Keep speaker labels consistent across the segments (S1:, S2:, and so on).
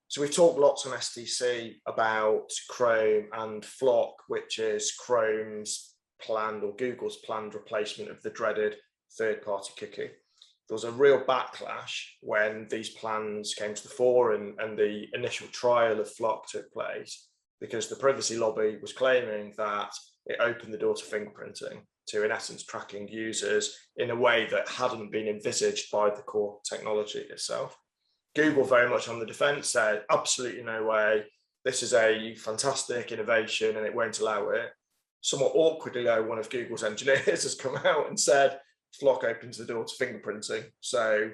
S1: So we've talked lots on STC about Chrome and Flock, which is Chrome's planned or Google's planned replacement of the dreaded third-party cookie. There was a real backlash when these plans came to the fore and the initial trial of Flock took place, because the privacy lobby was claiming that it opened the door to fingerprinting, to in essence tracking users in a way that hadn't been envisaged by the core technology itself. Google, very much on the defense, said absolutely no way, this is a fantastic innovation and it won't allow it. Somewhat awkwardly though, one of Google's engineers has come out and said Flock opens the door to fingerprinting. So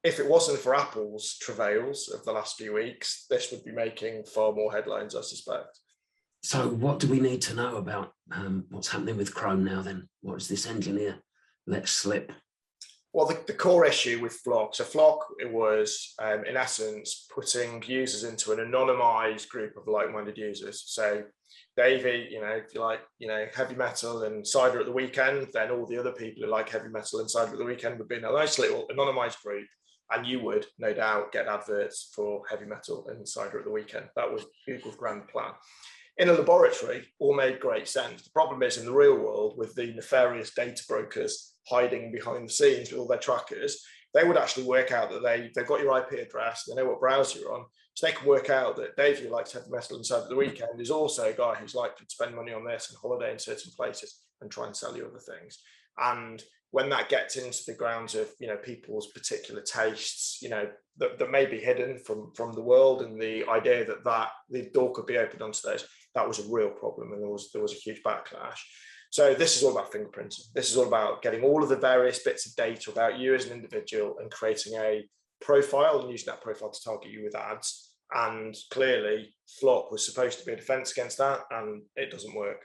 S1: if it wasn't for Apple's travails of the last few weeks, this would be making far more headlines, I suspect.
S2: So what do we need to know about what's happening with Chrome now then? What is this engineer let slip?
S1: Well, the core issue with Flock, so Flock, it was in essence putting users into an anonymized group of like-minded users. So Davey, if you like, heavy metal and cider at the weekend, then all the other people who like heavy metal and cider at the weekend would be in a nice little anonymized group, and you would no doubt get adverts for heavy metal and cider at the weekend. That was Google's grand plan. In a laboratory, all made great sense. The problem is in the real world, with the nefarious data brokers hiding behind the scenes with all their trackers, they would actually work out that they've got your IP address, they know what browser you're on, so they can work out that Dave, who likes heavy metal inside of the weekend, is also a guy who's likely to spend money on this and holiday in certain places and try and sell you other things. And when that gets into the grounds of people's particular tastes, that may be hidden from the world, and the idea that the door could be opened onto those, that was a real problem, and there was a huge backlash. So this is all about fingerprinting. This is all about getting all of the various bits of data about you as an individual and creating a profile and using that profile to target you with ads. And clearly, Flock was supposed to be a defense against that, and it doesn't work.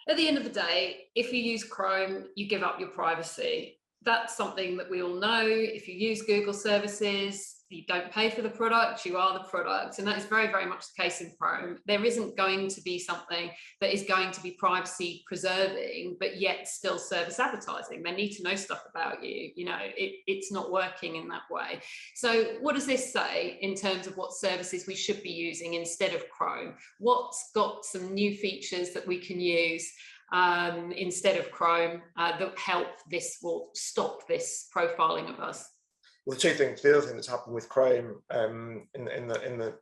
S3: At the end of the day, if you use Chrome, you give up your privacy. That's something that we all know. If you use Google services, you don't pay for the product, you are the product. And that is very, very much the case in Chrome. There isn't going to be something that is going to be privacy preserving, but yet still service advertising. They need to know stuff about you. It's not working in that way. So what does this say in terms of what services we should be using instead of Chrome? What's got some new features that we can use instead of Chrome that help this or stop this profiling of us?
S1: Well, the other thing that's happened with Chrome in the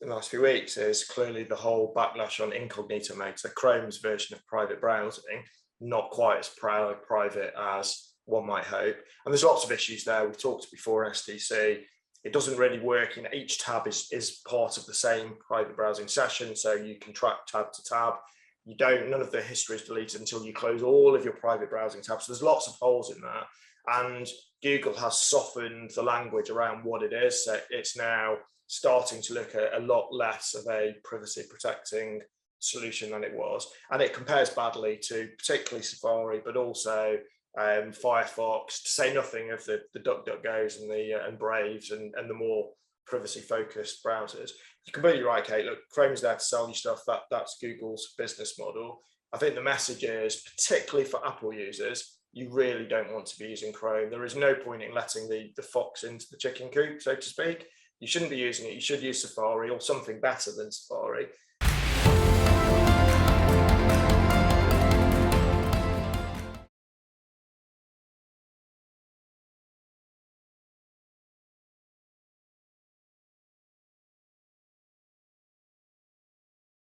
S1: last few weeks is clearly the whole backlash on incognito mode. So Chrome's version of private browsing, not quite as private as one might hope. And there's lots of issues there. We've talked before in STC. It doesn't really work. Each tab is part of the same private browsing session. So you can track tab to tab. None of the history is deleted until you close all of your private browsing tabs. So there's lots of holes in that. And Google has softened the language around what it is. So it's now starting to look at a lot less of a privacy protecting solution than it was. And it compares badly to particularly Safari, but also Firefox, to say nothing of the DuckDuckGos and Braves and the more privacy focused browsers. You're completely right, Kate. Look, Chrome's there to sell you stuff. That's Google's business model. I think the message is, particularly for Apple users, you really don't want to be using Chrome. There is no point in letting the fox into the chicken coop, so to speak. You shouldn't be using it. You should use Safari or something better than Safari.